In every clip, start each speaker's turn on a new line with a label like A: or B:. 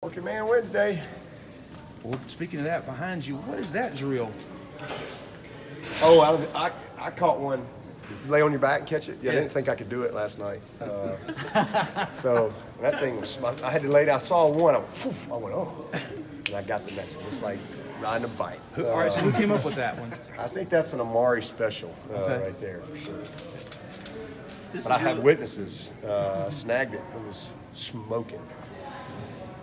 A: Working Man Wednesday.
B: Well, speaking of that, behind you, what is that drill?
A: Oh, I caught one. Lay on your back and catch it? Yeah, I didn't think I could do it last night. So that thing was, I had to lay down. I saw one, I went, oh. And I got the next one. It's like riding a bike.
B: All right, so who came up with that one?
A: I think that's an Amari special right there for sure. But I have witnesses. Snagged it. It was smoking.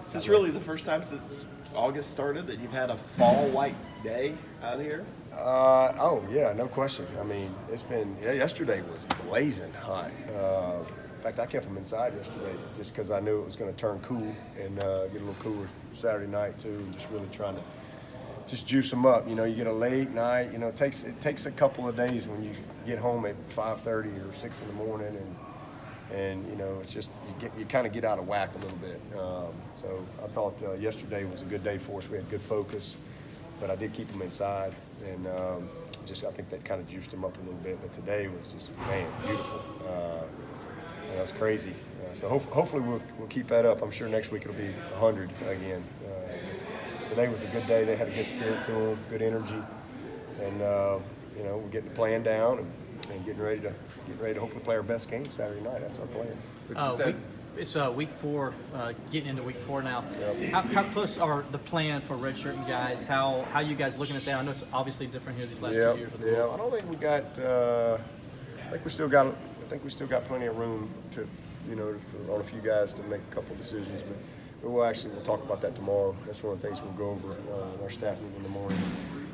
C: Is this really the first time since August started that you've had a fall white day out here?
A: Oh yeah, no question. I mean, it's been, yesterday was blazing hot. In fact, I kept them inside yesterday just because I knew it was going to turn cool and get a little cooler Saturday night too. And just really trying to just juice them up. You know, you get a late night. You know, it takes a couple of days when you get home at 5:30 or 6 in the morning, and you know, it's just you kind of get out of whack a little bit. So I thought yesterday was a good day for us. We had good focus, but I did keep them inside, and I think that kind of juiced them up a little bit. But today was just, man, beautiful. It was crazy. So hopefully we'll keep that up. I'm sure next week it'll be 100 again. Today was a good day. They had a good spirit to them, good energy, and you know, we're getting the plan down and getting ready to hopefully play our best game Saturday night. That's our plan.
D: It's week 4, getting into week 4 now.
A: Yep.
D: How close are the plan for redshirting guys? How you guys looking at that? I know it's obviously different here these last 2 years. With the
A: yeah. I don't think we got. I think we still got plenty of room to, you know, on a few guys to make a couple decisions. But we'll talk about that tomorrow. That's one of the things we'll go over in our staff meeting in the morning.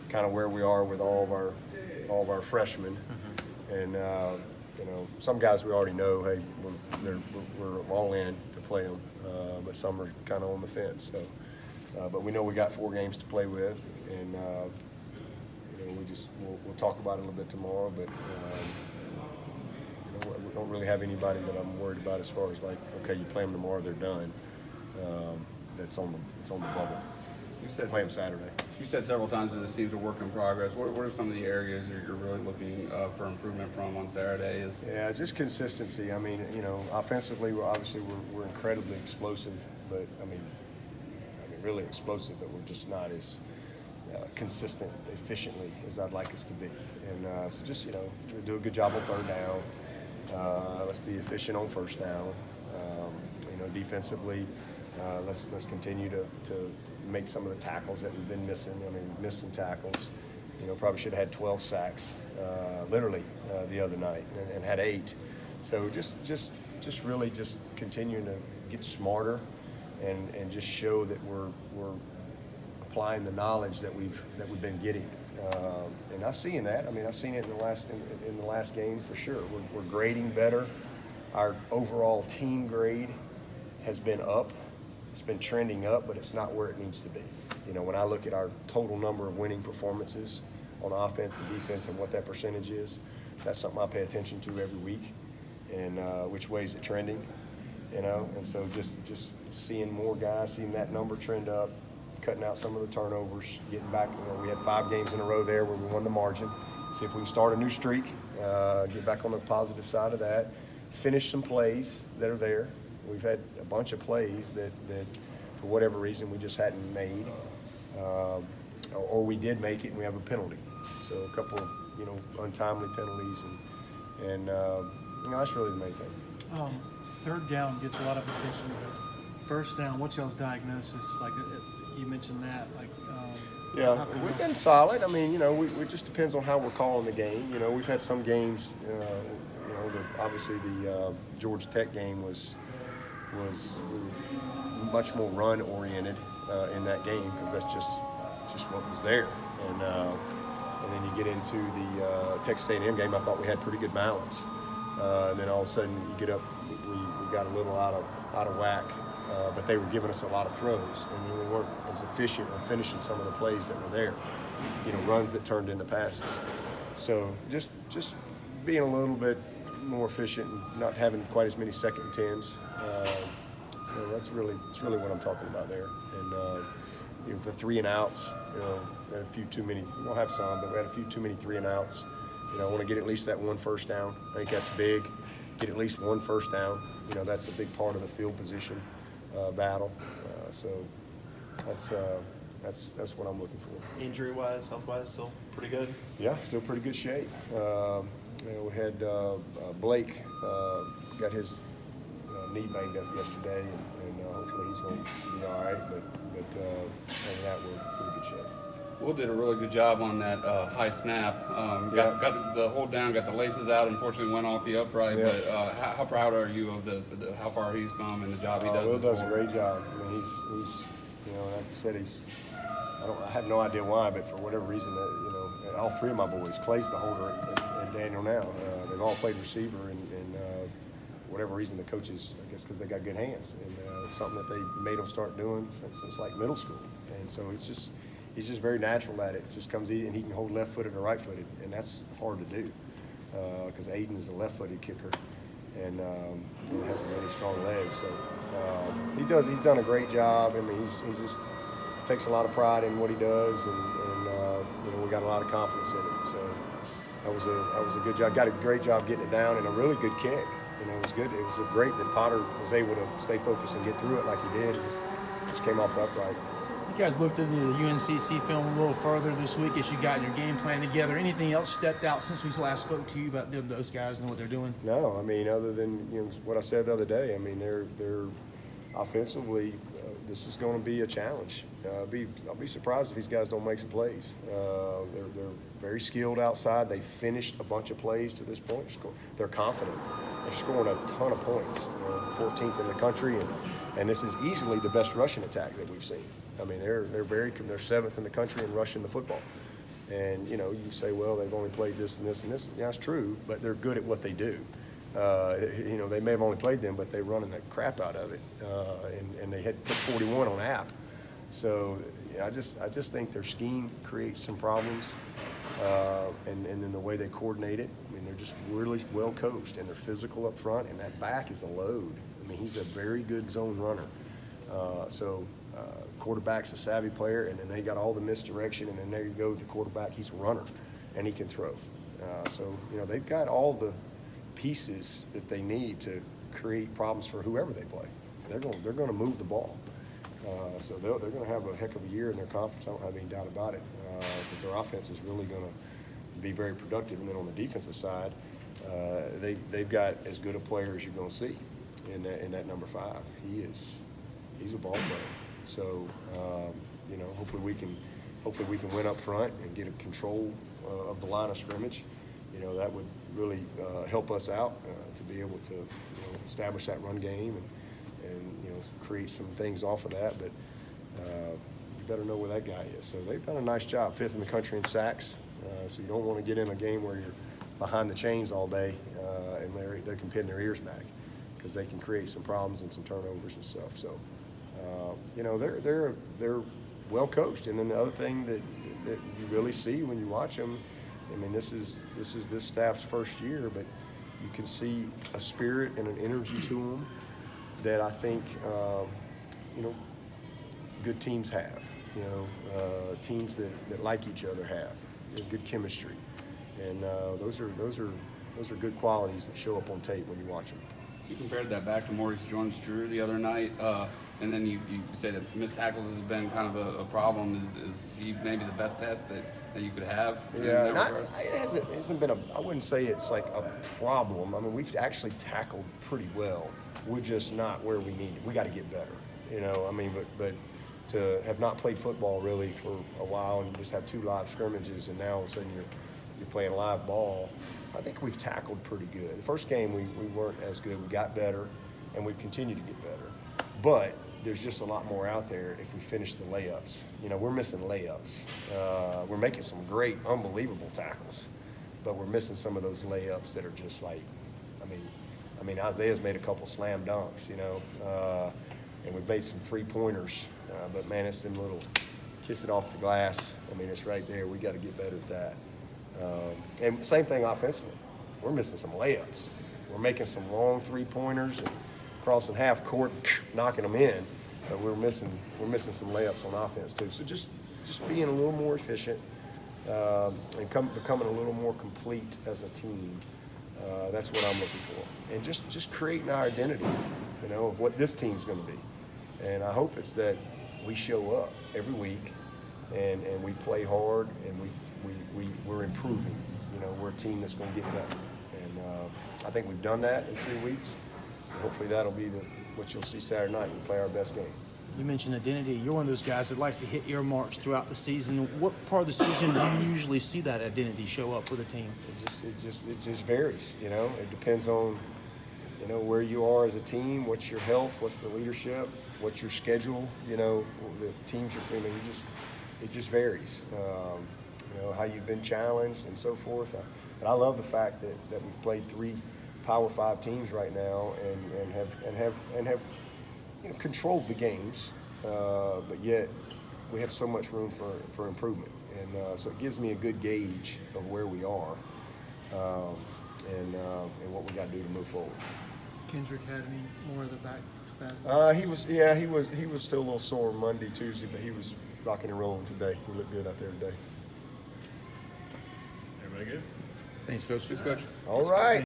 A: Kind of where we are with all of our freshmen, and you know, some guys we already know. Hey, we're all in to play them, but some are kind of on the fence. So, but we know we got 4 games to play with, and you know, we'll talk about it a little bit tomorrow. But you know, we don't really have anybody that I'm worried about as far as like, okay, you play them tomorrow, they're done. That's on the bubble.
E: You said
A: play them Saturday.
E: You said several times that this team's a work in progress. What are some of the areas that you're really looking for improvement from on Saturday?
A: Yeah, just consistency. I mean, you know, offensively, we're incredibly explosive, but I mean, really explosive, but we're just not as consistent, efficiently as I'd like us to be. And so just, you know, do a good job on third down. Let's be efficient on first down. You know, defensively, let's continue to make some of the tackles that we've been missing. I mean, we've missed some tackles. You know, probably should have had 12 sacks, literally, the other night, and had 8. So just really just continuing to get smarter, and just show that we're applying the knowledge that we've been getting. And I've seen that. I mean, I've seen it in the last game for sure. We're grading better. Our overall team grade has been up. It's been trending up, but it's not where it needs to be. You know, when I look at our total number of winning performances on offense and defense and what that percentage is, that's something I pay attention to every week, and which way is it trending, you know? And so just seeing more guys, seeing that number trend up, cutting out some of the turnovers, getting back. You know, we had 5 games in a row there where we won the margin. See if we can start a new streak, get back on the positive side of that, finish some plays that are there. We've had a bunch of plays that for whatever reason we just hadn't made, or we did make it and we have a penalty. So a couple of, you know, untimely penalties, and you know, that's really the main thing.
F: Third down gets a lot of attention, but first down, what's y'all's diagnosis? Like you mentioned that, like.
A: Yeah, we've been solid. I mean, you know, it just depends on how we're calling the game. You know, we've had some games. You know, obviously the Georgia Tech game was much more run oriented in that game, because that's just what was there. And then you get into the Texas A&M game. I thought we had pretty good balance. And then all of a sudden you get up, we got a little out of whack. But they were giving us a lot of throws, and we weren't as efficient on finishing some of the plays that were there. You know, runs that turned into passes. So just being a little bit more efficient and not having quite as many second and 10s. So it's really what I'm talking about there. And you know, the 3 and outs, you know, we had a few too many. We don't have some, but we had a few too many 3 and outs. You know, I want to get at least that 1 first down. I think that's big. Get at least 1 first down. You know, that's a big part of the field position battle. So That's what I'm looking for.
C: Injury-wise, health-wise, still pretty good.
A: Yeah, still pretty good shape. We had Blake got his knee banged up yesterday, and hopefully he's going to be all right. But other than that, we're in pretty good shape.
E: Will did a really good job on that high snap. Got the hold down, got the laces out. Unfortunately, went off the upright.
A: Yeah.
E: But how proud are you of the how far he's come and the job he does?
A: Will
E: as
A: does a
E: forward?
A: great job. I mean, he's like I said, I have no idea why, but for whatever reason, all three of my boys, Clay's the holder and Daniel now. They've all played receiver, and for whatever reason, the coaches, I guess, because they got good hands, and something that they made them start doing since like middle school, and so he's just very natural at it. It just comes easy, and he can hold left-footed or right-footed, and that's hard to do because Aiden is a left-footed kicker, and he has a really strong leg. So he's done a great job. I mean, he just takes a lot of pride in what he does, and we got a lot of confidence in him. So that was a good job. Got a great job getting it down, and a really good kick. It was good. It was great that Potter was able to stay focused and get through it like he did. It just came off the upright.
B: You guys looked into the UNCC film a little further this week as you got your game plan together. Anything else stepped out since we last spoke to you about those guys and what they're doing?
A: No, I mean, other than what I said the other day. I mean, they're offensively. This is going to be a challenge. I'll be surprised if these guys don't make some plays. They're very skilled outside. They finished a bunch of plays to this point. They're confident. They're scoring a ton of points. 14th in the country, and this is easily the best rushing attack that we've seen. I mean, they're 7th in the country in rushing the football. And you say, well, they've only played this and this and this. Yeah, it's true, but they're good at what they do. They may have only played them, but they're running the crap out of it, and they had put 41 on app. So I just think their scheme creates some problems, and then the way they coordinate it. I mean, they're just really well coached, and they're physical up front, and that back is a load. I mean, he's a very good zone runner. Quarterback's a savvy player, and then they got all the misdirection, and then there you go with the quarterback. He's a runner, and he can throw. They've got all the pieces that they need to create problems for whoever they play. They're going to move the ball. So they're going to have a heck of a year in their conference. I don't have any doubt about it, because their offense is really going to be very productive. And then on the defensive side, they've got as good a player as you're going to see in that number 5. He's a ball player. So hopefully we can win up front and get a control of the line of scrimmage. That would really help us out to be able to establish that run game and create some things off of that. But you better know where that guy is. So they've done a nice job, 5th in the country in sacks. So you don't want to get in a game where you're behind the chains all day and they're pinning their ears back, because they can create some problems and some turnovers and stuff. So they're well coached. And then the other thing that you really see when you watch them, I mean, this is this staff's first year, but you can see a spirit and an energy to them that I think good teams have. Teams that like each other have good chemistry, and those are good qualities that show up on tape when you watch them.
E: You compared that back to Maurice Jones-Drew the other night, and then you say that missed tackles has been kind of a problem. Is he maybe the best test that you could have?
A: Yeah, it hasn't been I wouldn't say it's like a problem. I mean, we've actually tackled pretty well. We're just not where we need it. We got to get better. I mean, but to have not played football really for a while and just have 2 live scrimmages, and now all of a sudden you're playing live ball, I think we've tackled pretty good. The first game we weren't as good. We got better, and we've continued to get better. But there's just a lot more out there if we finish the layups. We're missing layups. We're making some great, unbelievable tackles, but we're missing some of those layups that are just like, I mean, Isaiah's made a couple slam dunks, and we've made some 3-pointers, but man, it's them little kiss it off the glass. I mean, it's right there. We got to get better at that. And same thing offensively. We're missing some layups. We're making some long 3-pointers and crossing half court, knocking them in. But we're missing some layups on offense too. So just being a little more efficient and becoming a little more complete as a team. That's what I'm looking for. And just creating our identity, of what this team's going to be. And I hope it's that we show up every week and we play hard and we're improving. You know, we're a team that's going to get better. And I think we've done that in 3 weeks. And hopefully that'll be what you'll see Saturday night when we play our best game.
B: You mentioned identity. You're one of those guys that likes to hit earmarks throughout the season. What part of the season do you usually see that identity show up for the team?
A: It just varies, you know. It depends on, you know, where you are as a team, what's your health, what's the leadership, what's your schedule, you know, the teams you're, you know, it just varies. You know, how you've been challenged and so forth. But I love the fact that we've played 3 Power 5 teams right now and have you know, controlled the games, but yet we have so much room for improvement, and so it gives me a good gauge of where we are and what we got to do to move forward.
F: Kendrick had any more of the back stab?
A: He was still a little sore Monday, Tuesday, but he was rocking and rolling today. He looked good out there today.
G: Everybody good?
B: Thanks, Coach.
E: Just coach.
A: All right.